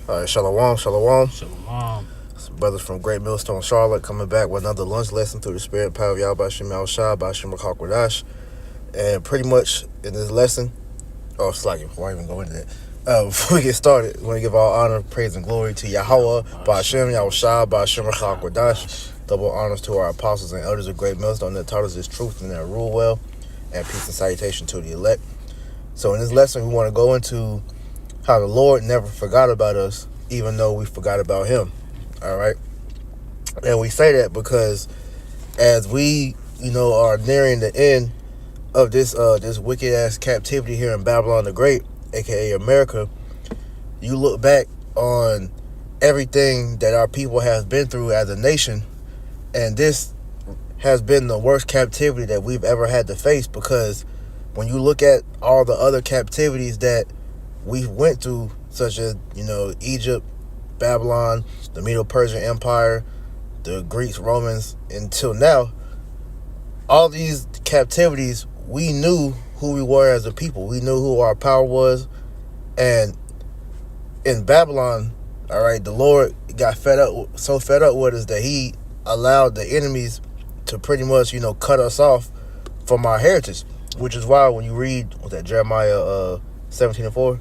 All right, shalom, shalom. Shalom. Some brothers from Great Millstone, Charlotte, coming back with another lunch lesson through the spirit and power of Yahweh Shem Al Shah by Shem Hakwadash. And pretty much in this lesson, slacking, before I even go into that, before we get started, we want to give all honor, praise, and glory to Yahweh, by Shem Yahweh Shah, by Shem Hakwadash. Double honors to our apostles and elders of Great Millstone that taught us this truth and that rule well, and peace and salutation to the elect. So in this lesson, we want to go into how the Lord never forgot about us, even though we forgot about him. All right. And we say that because as we, are nearing the end of this wicked ass captivity here in Babylon the Great, aka America, you look back on everything that our people have been through as a nation, and this has been the worst captivity that we've ever had to face, because when you look at all the other captivities that we went through, such as, Egypt, Babylon, the Medo-Persian Empire, the Greeks, Romans, until now, all these captivities, we knew who we were as a people. We knew who our power was. And in Babylon, all right, the Lord got so fed up with us that he allowed the enemies to pretty much, cut us off from our heritage, which is why when you read Jeremiah 17:4,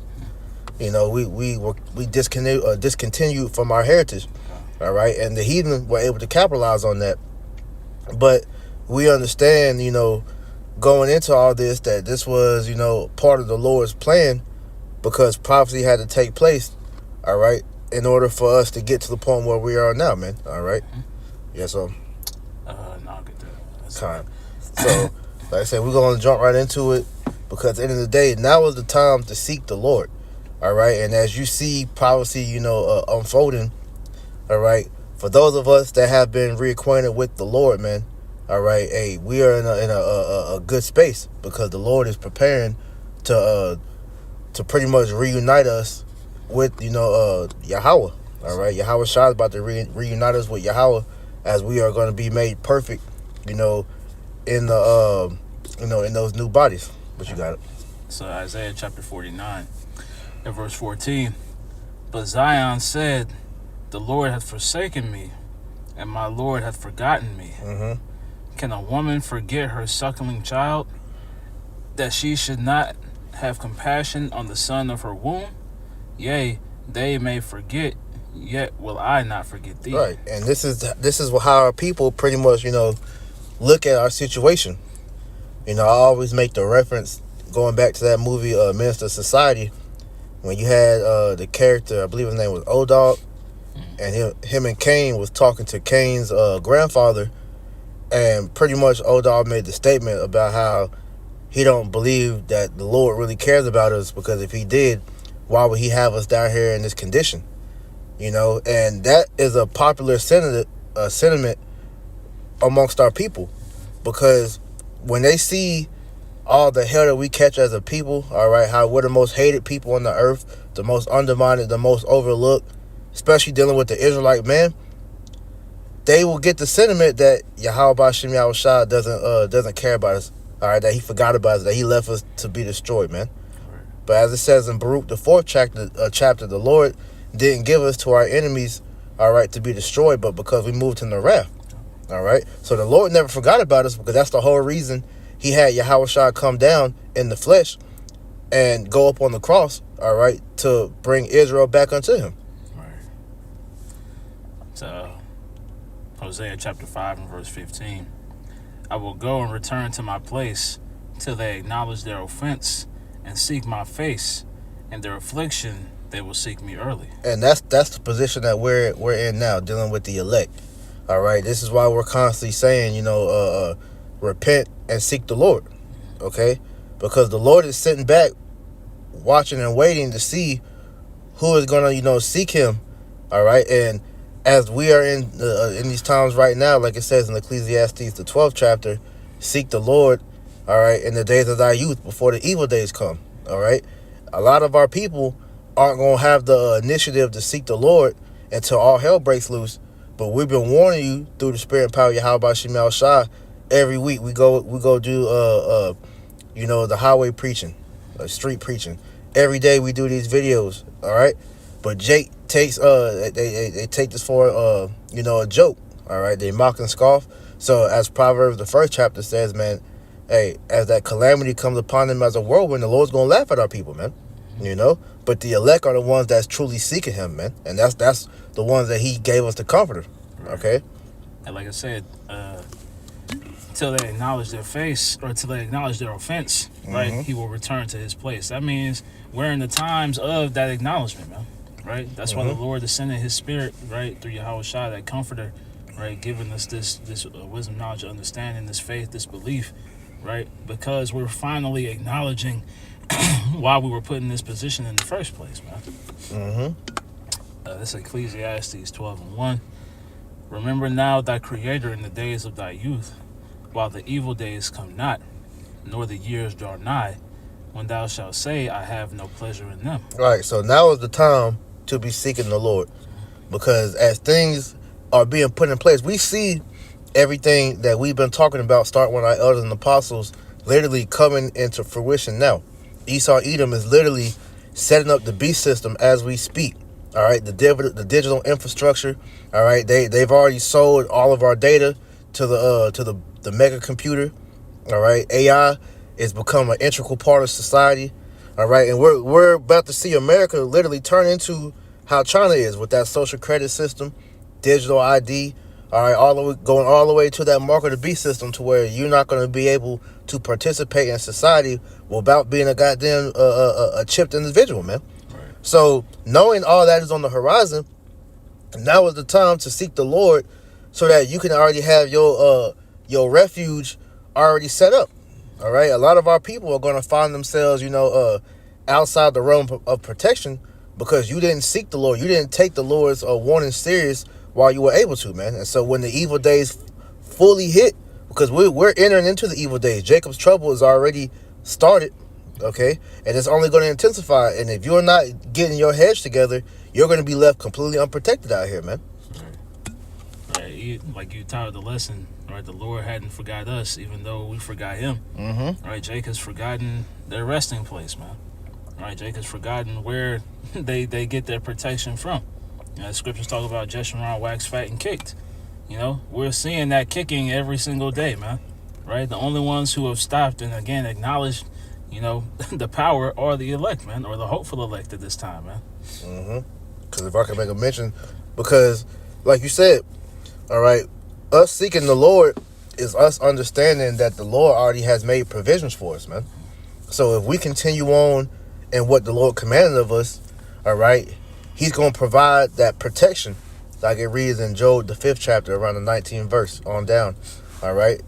we discontinued from our heritage, all right, and the heathen were able to capitalize on that. But we understand, going into all this, that this was, part of the Lord's plan, because prophecy had to take place, all right, in order for us to get to the point where we are now, man. All right. Yeah. So. No, I'll get that. That's time. So, like I said, we're gonna jump right into it, because at the end of the day, now is the time to seek the Lord. All right. And as you see prophecy, unfolding, all right, for those of us that have been reacquainted with the Lord, man, all right, hey, we are in a good space, because the Lord is preparing to pretty much reunite us with, Yahweh. All right, Yahweh Shah is about to reunite us with Yahweh, as we are going to be made perfect, in the in those new bodies. But you got it. So Isaiah chapter 49 and verse 14. But Zion said, the Lord hath forsaken me, and my Lord hath forgotten me. Mm-hmm. Can a woman forget her suckling child, that she should not have compassion on the son of her womb? Yea, they may forget, yet will I not forget thee. Right, and this is how our people pretty much, look at our situation. I always make the reference going back to that movie, Minister Society, when you had the character, I believe his name was O-Dog, and him and Cain was talking to Cain's grandfather, and pretty much O-Dog made the statement about how he don't believe that the Lord really cares about us, because if he did, why would he have us down here in this condition? And that is a popular sentiment amongst our people, because when they see all the hell that we catch as a people, all right, how we're the most hated people on the earth, the most undermined, the most overlooked, especially dealing with the Israelite man, they will get the sentiment that Yahweh Shem Yahweh Shah doesn't care about us, all right, that he forgot about us, that he left us to be destroyed, man. Right. But as it says in Baruch, the 4th chapter, the Lord didn't give us to our enemies, all right, to be destroyed, but because we moved in the wrath. All right. So the Lord never forgot about us, because that's the whole reason he had Yahweh Shah come down in the flesh and go up on the cross, all right, to bring Israel back unto him. Right. So Hosea chapter 5 and verse 15. I will go and return to my place till they acknowledge their offense and seek my face, and their affliction they will seek me early. And that's the position that we're in now, dealing with the elect. All right, this is why we're constantly saying, repent and seek the Lord, okay? Because the Lord is sitting back, watching and waiting to see who is going to, seek him, all right? And as we are in these times right now, like it says in Ecclesiastes, the 12th chapter, seek the Lord, all right, in the days of thy youth, before the evil days come, all right? A lot of our people aren't going to have the initiative to seek the Lord until all hell breaks loose. But we've been warning you through the spirit and power of Yahweh Shem Al Shah. Every week we go do the highway preaching, street preaching. Every day we do these videos, all right? But Jake takes they take this for a joke. All right, they mock and scoff. So as Proverbs the first chapter says, man, hey, as that calamity comes upon them as a whirlwind, the Lord's gonna laugh at our people, man. But the elect are the ones that's truly seeking Him, man, and that's the ones that He gave us the Comforter. Okay. And like I said, till they acknowledge their face or till they acknowledge their offense, right, He will return to His place. That means we're in the times of that acknowledgement, man. Right. That's why the Lord descended His Spirit, right, through Yahweh Shai, that Comforter, right, giving us this wisdom, knowledge, understanding, this faith, this belief, right, because we're finally acknowledging why we were put in this position in the first place, man. This is Ecclesiastes 12:1. Remember now thy Creator in the days of thy youth, while the evil days come not, nor the years draw nigh, when thou shalt say, I have no pleasure in them. Right. So now is the time to be seeking the Lord, because as things are being put in place, we see everything that we've been talking about, starting with our elders and apostles, literally coming into fruition now. Esau Edom is literally setting up the beast system as we speak. All right, the digital infrastructure. All right, they've already sold all of our data to the mega computer. All right, AI is become an integral part of society. All right, and we're about to see America literally turn into how China is with that social credit system, digital ID. All right, going all the way to that mark of the beast system, to where you're not going to be able to participate in society without being a goddamn a chipped individual, man. Right. So knowing all that is on the horizon, now is the time to seek the Lord, so that you can already have your refuge already set up. All right, a lot of our people are going to find themselves, outside the realm of protection, because you didn't seek the Lord. You didn't take the Lord's warning serious while you were able to, man. And so when the evil days fully hit, because we're entering into the evil days, Jacob's trouble is already started, okay? And it's only going to intensify. And if you're not getting your heads together, you're going to be left completely unprotected out here, man. Right. Like you taught the lesson, right? The Lord hadn't forgot us, even though we forgot Him. Right? Jake has forgotten their resting place, man. Right? Jake has forgotten where they get their protection from. The scriptures talk about Jeshurun waxed fat and kicked. We're seeing that kicking every single day, man. Right? The only ones who have stopped and again acknowledged, the power are the elect, man, or the hopeful elect at this time, man. Because if I can make a mention, because like you said, all right, us seeking the Lord is us understanding that the Lord already has made provisions for us, man. So if we continue on in what the Lord commanded of us, all right, He's going to provide that protection, like it reads in Job, the 5th chapter, around the 19th verse on down. All right,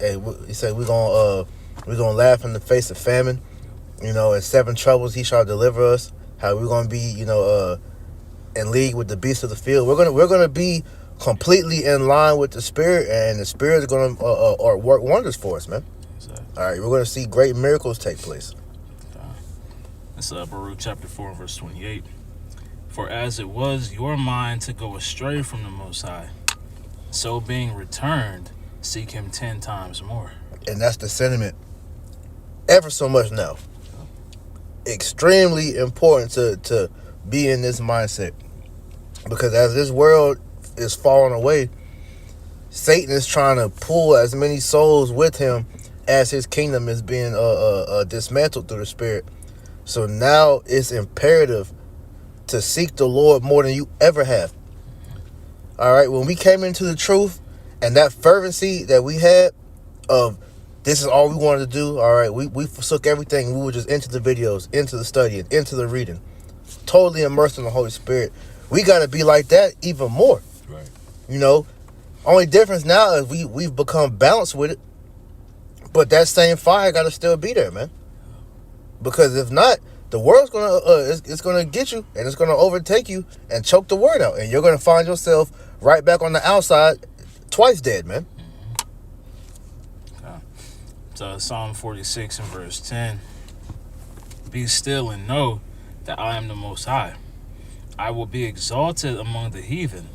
He said we're gonna laugh in the face of famine. In 7 troubles He shall deliver us. How we're gonna be, in league with the beasts of the field. We're gonna be completely in line with the Spirit, and the Spirit is gonna work wonders for us, man. Exactly. All right, we're gonna see great miracles take place. It's Baruch chapter 4, verse 28. For as it was your mind to go astray from the Most High, so being returned, seek Him 10 times more. And that's the sentiment ever so much now. Extremely important to be in this mindset, because as this world is falling away, Satan is trying to pull as many souls with him as his kingdom is being dismantled through the Spirit. So now it's imperative to seek the Lord more than you ever have. All right, when we came into the truth and that fervency that we had of this is all we wanted to do, all right, we forsook everything. We were just into the videos, into the studying, into the reading, totally immersed in the Holy Spirit. We got to be like that even more. Right. Only difference now is we've become balanced with it, but that same fire got to still be there, man. Because if not, the world's gonna it's gonna get you, and it's gonna overtake you and choke the word out, and you're gonna find yourself right back on the outside, twice dead, man. So Psalm 46 and verse 10. Be still and know that I am the Most High. I will be exalted among the heathen.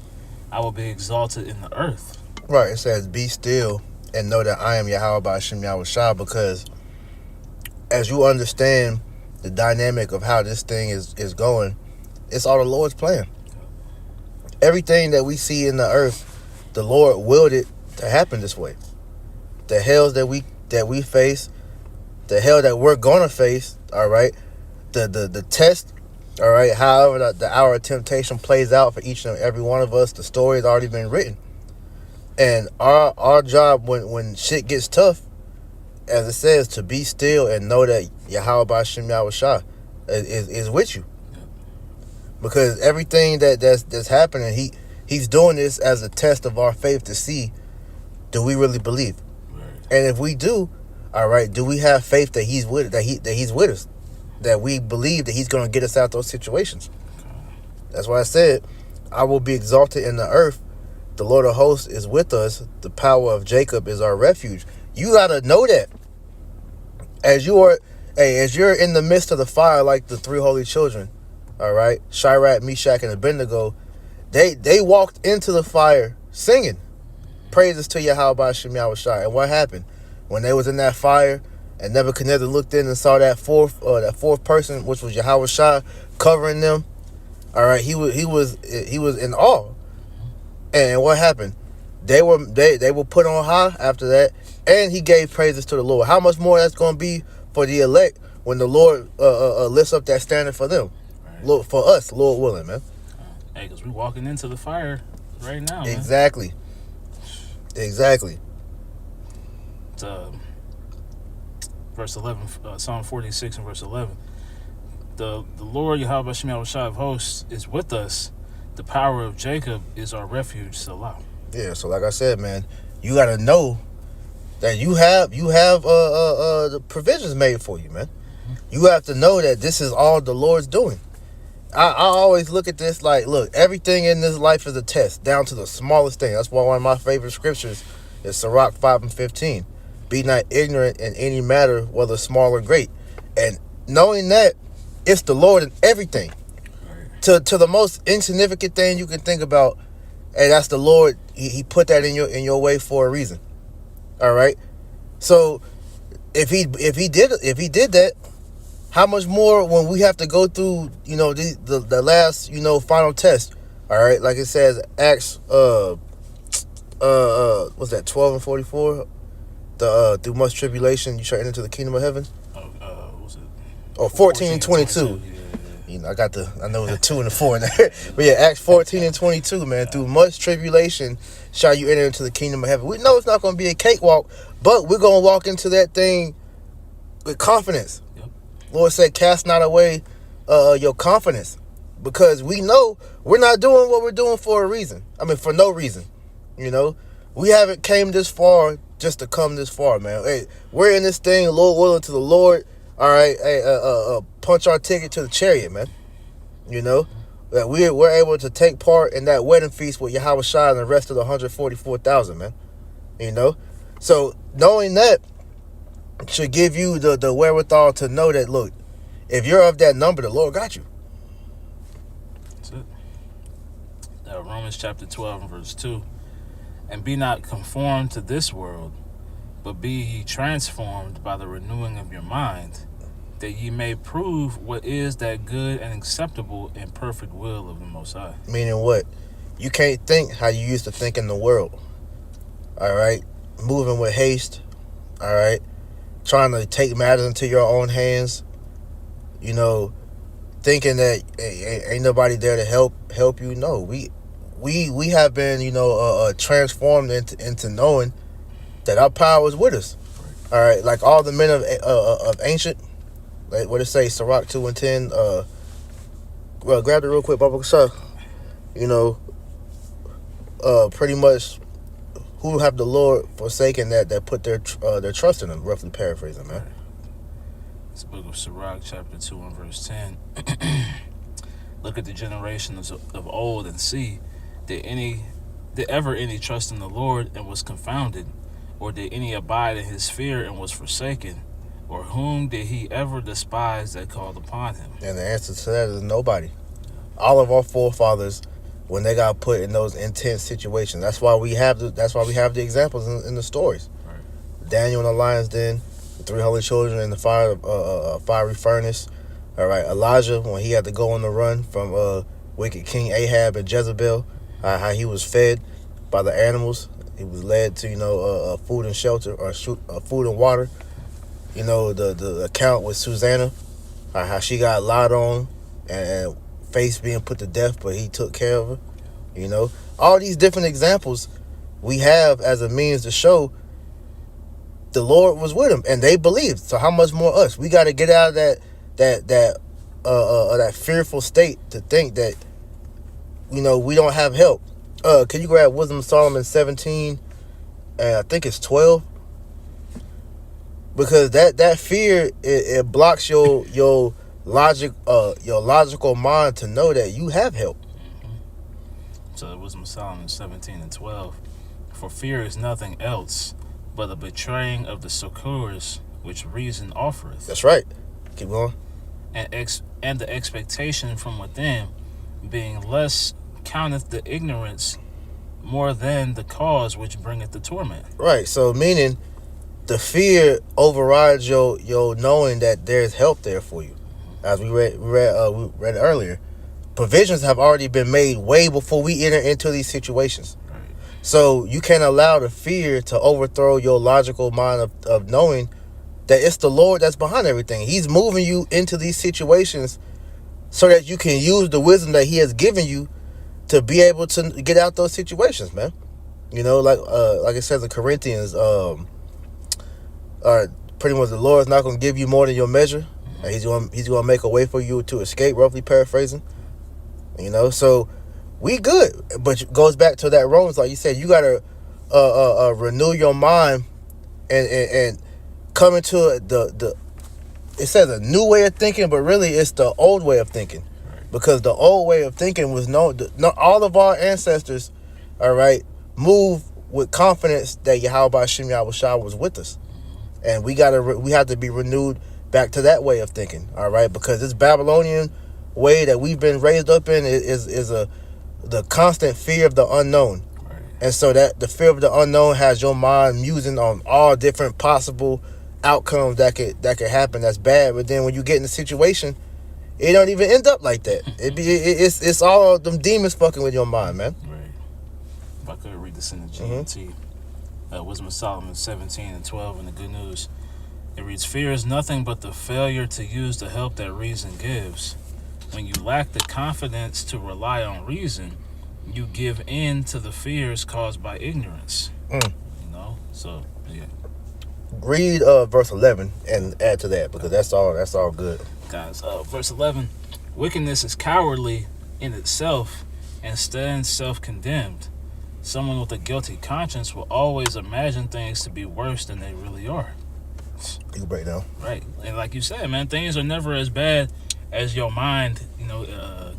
I will be exalted in the earth. Right. It says, be still and know that I am Yahweh Ba'ashem Yahweh Shah, because as you understand the dynamic of how this thing is going, it's all the Lord's plan. Everything that we see in the earth, the Lord willed it to happen this way. The hells that we face, the hell that we're gonna face, all right, the test, all right, however the hour of temptation plays out for each and every one of us, the story has already been written. And our job when shit gets tough, as it says, to be still and know that Yahweh B'Shem Yahushua is with you. Because everything that's happening, he's doing this as a test of our faith to see, do we really believe? Right. And if we do, all right, do we have faith that he's with he's with us, that we believe that he's going to get us out those situations? That's why I said, I will be exalted in the earth. The Lord of hosts is with us. The power of Jacob is our refuge. You got to know that. As you're in the midst of the fire, like the three holy children, all right, Shadrach, Meshach, and Abednego, they walked into the fire singing praises to Yahweh B'Shem Yahushua. And what happened? When they was in that fire, and Nebuchadnezzar looked in and saw that fourth person, which was Yahushua, covering them, all right, he was in awe. And what happened? They were put on high after that, and he gave praises to the Lord. How much more that's going to be for the elect when the Lord lifts up that standard for them, right. Lord, for us, Lord willing, man. Hey, because we're walking into the fire right now, man. Exactly. It's, verse 11, Psalm 46 and verse 11. The Lord Yahweh B'Shem Yahushua of hosts is with us. The power of Jacob is our refuge, Salah. Yeah, so like I said, man, you got to know that you have the provisions made for you, man. Mm-hmm. You have to know that this is all the Lord's doing. I always look at this like, look, everything in this life is a test, down to the smallest thing. That's why one of my favorite scriptures is Sirach 5 and 15. Be not ignorant in any matter, whether small or great. And knowing that it's the Lord in everything. Right. To the most insignificant thing you can think about, and that's the Lord. He put that in your way for a reason. All right. So if he did that, how much more when we have to go through, the last, final test. All right. Like it says, Acts, what's that, 12 and 44? Through much tribulation, you shall enter into the kingdom of heaven. What's it? Oh, 14 and 22. Yeah. I know the 2 and the 4 in there. But yeah, Acts 14 and 22, man. Through much tribulation shall you enter into the kingdom of heaven. We know it's not going to be a cakewalk, but we're going to walk into that thing with confidence. Yep. Lord said, cast not away your confidence, because we know we're not doing what we're doing for a reason. I mean, for no reason. We haven't came this far just to come this far, man. Hey, we're in this thing, Lord willing, to the Lord. All right, punch our ticket to the chariot, man. That we're able to take part in that wedding feast with Yahushua and the rest of the 144,000, man. So knowing that should give you the wherewithal to know that, look, if you're of that number, the Lord got you. That's it. Romans chapter 12 and verse 2. And be not conformed to this world, but be ye transformed by the renewing of your mind, that ye may prove what is that good and acceptable and perfect will of the Most High. Meaning what? You can't think how you used to think in the world. All right? Moving with haste. All right? Trying to take matters into your own hands. Thinking that ain't nobody there to help you. No, we have been, transformed into knowing that our power is with us. All right, like all the men of ancient, like what it say, Sirach 2 and 10. Well, grab it real quick, Baba Kasha. Pretty much, who have the Lord forsaken that put their trust in Him? Roughly paraphrasing, man. It's the book of Sirach, chapter 2 and verse 10. Look at the generations of old and see. Did ever any trust in the Lord and was confounded? Or did any abide in his fear and was forsaken? Or whom did he ever despise that called upon him? And the answer to that is nobody. All of our forefathers, when they got put in those intense situations, that's why we have the examples in the stories. Right. Daniel in the lion's den, the three holy children in the fiery furnace, All right, Elijah, when he had to go on the run from wicked King Ahab and Jezebel, how he was fed by the animals. He was led to food and shelter, or food and water. The account with Susanna, how she got lied on and face being put to death, but he took care of her. All these different examples we have as a means to show the Lord was with him, and they believed. So how much more us? We got to get out of that fearful state to think that we don't have help. Can you grab Wisdom of Solomon 17 and I think it's 12? Because that fear it blocks your logical mind to know that you have help. So Wisdom of Solomon 17 and 12. For fear is nothing else but the betraying of the succors which reason offereth. That's right. Keep going. And the expectation from within, being less, counteth the ignorance more than the cause which bringeth the torment. Right. So meaning the fear overrides your knowing that there's help there for you. As we read earlier, provisions have already been made way before we enter into these situations. So you can't allow the fear to overthrow your logical mind of knowing that it's the Lord that's behind everything. He's moving you into these situations so that you can use the wisdom that he has given you to be able to get out those situations, man. Like it says in Corinthians, pretty much the Lord's not going to give you more than your measure. He's going to make a way for you to escape, roughly paraphrasing. So we good, but it goes back to that Romans, like you said, you gotta renew your mind and come into the. It says a new way of thinking, but really it's the old way of thinking, because the old way of thinking was all of our ancestors, all right, move with confidence that Yahweh Shem Yahushua was with us, and we have to be renewed back to that way of thinking, all right, because this Babylonian way that we've been raised up in is the constant fear of the unknown. Right. And so that the fear of the unknown has your mind musing on all different possible outcomes that could happen that's bad. But then when you get in a situation, it don't even end up like that. It's all them demons fucking with your mind, man. Right. If I could read this in the GMT. Wisdom of Solomon 17 and 12 in the Good News. It reads, fear is nothing but the failure to use the help that reason gives. When you lack the confidence to rely on reason, you give in to the fears caused by ignorance. So yeah. Read verse 11 and add to that, because that's all good. Guys, verse 11, wickedness is cowardly in itself and stands self-condemned. Someone with a guilty conscience will always imagine things to be worse than they really are. You break down. Right, and like you said, man, things are never as bad as your mind,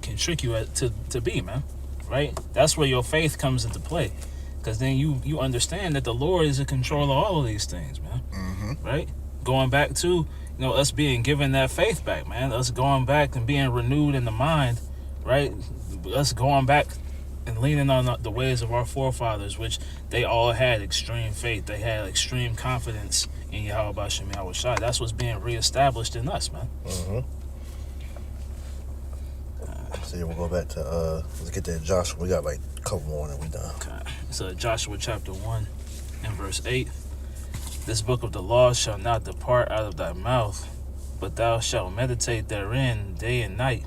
can trick you to be, man. Right? That's where your faith comes into play, because then you understand that the Lord is in control of all of these things, man. Mm-hmm. Right? Going back to us being given that faith back, man. Us going back and being renewed in the mind, right? Us going back and leaning on the ways of our forefathers, which they all had extreme faith. They had extreme confidence in Yahweh Shem Yahushua. That's what's being reestablished in us, man. Mm-hmm. So we'll go back to let's get to Joshua. We got like a couple more and we done. Okay. So Joshua chapter 1 and verse 8. This book of the law shall not depart out of thy mouth, but thou shalt meditate therein day and night,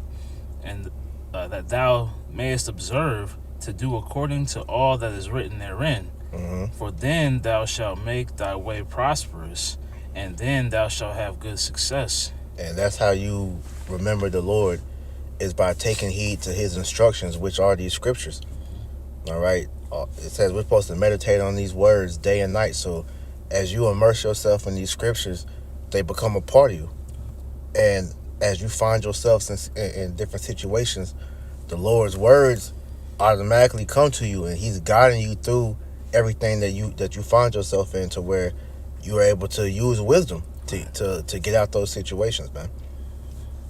and that thou mayest observe to do according to all that is written therein. Mm-hmm. For then thou shalt make thy way prosperous, and then thou shalt have good success. And that's how you remember the Lord, is by taking heed to his instructions, which are these scriptures. All right. It says we're supposed to meditate on these words day and night. So as you immerse yourself in these scriptures, they become a part of you. And as you find yourself in different situations, the Lord's words automatically come to you, and he's guiding you through everything that you find yourself in, to where you are able to use wisdom to get out those situations, man.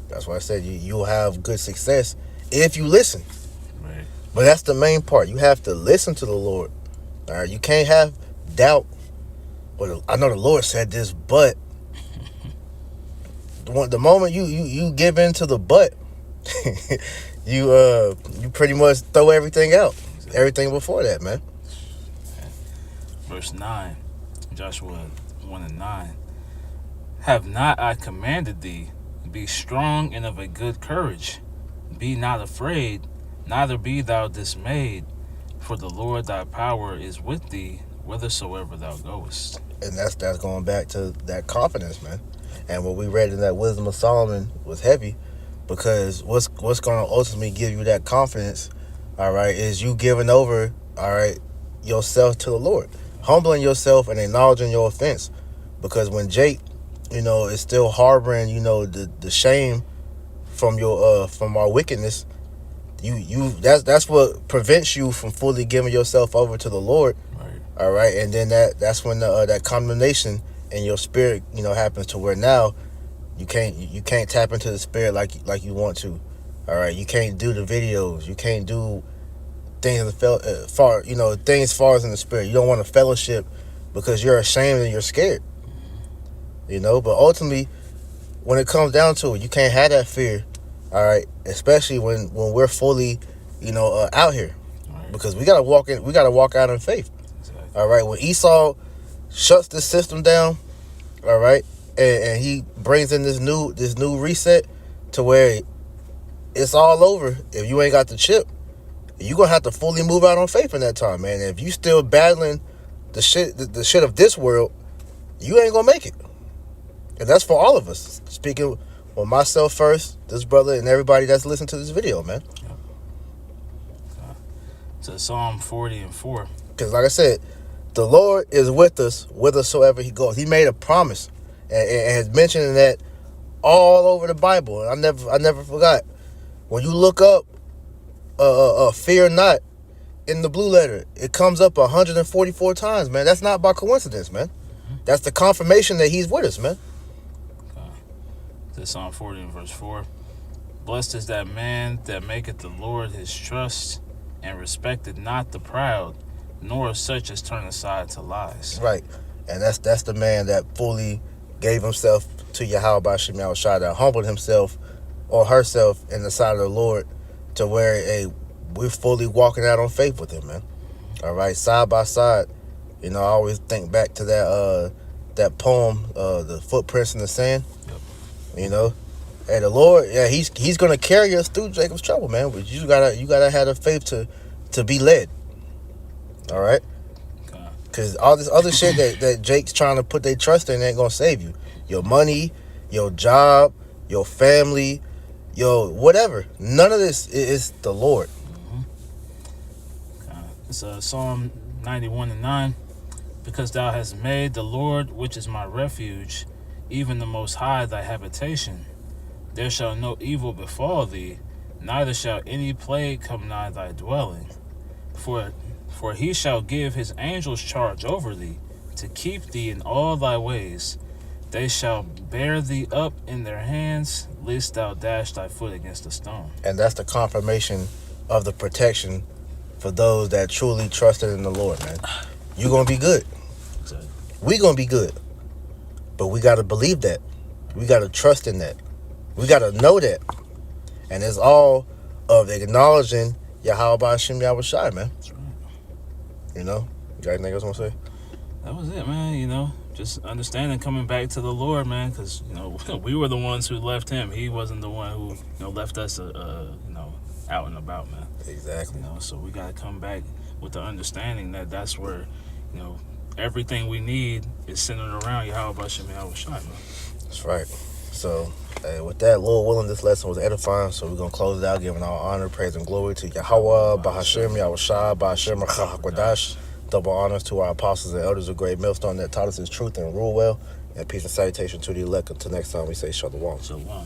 That's why I said you'll have good success if you listen. Right. But that's the main part. You have to listen to the Lord. All right. You can't have doubt. Well, I know the Lord said this, but the moment you give in to the but, you pretty much throw everything out. Everything before that, man. Verse 9, Joshua 1:9. Have not I commanded thee, be strong and of a good courage. Be not afraid, neither be thou dismayed, for the Lord thy power is with thee, whithersoever thou goest. And that's going back to that confidence, man. And what we read in that Wisdom of Solomon was heavy, because what's going to ultimately give you that confidence, all right, is you giving over, all right, yourself to the Lord, humbling yourself and acknowledging your offense. Because when Jake, is still harboring, the shame from your from our wickedness, that's what prevents you from fully giving yourself over to the Lord. Right. All right, and then that's when that condemnation in your spirit, happens, to where now you can't tap into the spirit like you want to. All right, you can't do the videos, you can't do things things far as in the spirit. You don't want to fellowship because you're ashamed and you're scared. But ultimately, when it comes down to it, you can't have that fear. All right, especially when we're fully, out here, Right. because we gotta walk out in faith. Exactly. All right, when Esau shuts the system down, all right, and he brings in this new reset to where it's all over. If you ain't got the chip, you're gonna have to fully move out on faith in that time, man. If you still battling the shit of this world, you ain't gonna make it. And that's for all of us. Speaking for myself first, this brother, and everybody that's listening to this video, man. To Psalm 40:4. Because like I said, the Lord is with us whithersoever he goes. He made a promise and has mentioned that all over the Bible. And I never forgot. When you look up fear not in the blue letter, it comes up 144 times, man. That's not by coincidence, man. That's the confirmation that he's with us, man. To Psalm 40:4. Blessed is that man that maketh the Lord his trust, and respecteth not the proud, nor such as turn aside to lies. Right. And that's the man that fully gave himself to Yahweh B'Shem Yahushua, that humbled himself or herself in the sight of the Lord, to where we're fully walking out on faith with him, man. All right, side by side. I always think back to that poem, The Footprints in the Sand. Yep. And the Lord, he's gonna carry us through Jacob's trouble, man. But you gotta have the faith to be led. All right, because all this other shit that Jake's trying to put their trust in ain't gonna save you. Your money, your job, your family, your whatever. None of this is the Lord. It's Psalm 91:9. Because thou hast made the Lord, which is my refuge, even the Most High thy habitation, there shall no evil befall thee, neither shall any plague come nigh thy dwelling. For he shall give his angels charge over thee, to keep thee in all thy ways. They shall bear thee up in their hands, lest thou dash thy foot against a stone. And that's the confirmation of the protection for those that truly trusted in the Lord, man. You're going to be good. Exactly. We're going to be good. But we got to believe that. We got to trust in that. We got to know that. And it's all of acknowledging Yahweh B'Shem Yahushua, man. That's right. You got anything else you want to say? That was it, man. Just understanding, coming back to the Lord, man, because, we were the ones who left him. He wasn't the one who, left us, out and about, man. Exactly. So we got to come back with the understanding that that's where, everything we need is centered around Yahweh B'Shem Yahushua, man. That's right. So, with that, Lord willing, this lesson was edifying. So we're going to close it out, giving all honor, praise, and glory to Yahweh B'Shem Yahushua, B'Shem HaKadosh. Double honors to our apostles and elders of Great Millstone that taught us his truth and rule well. And peace and salutation to the elect. Until next time, we say Shalom. Shalom.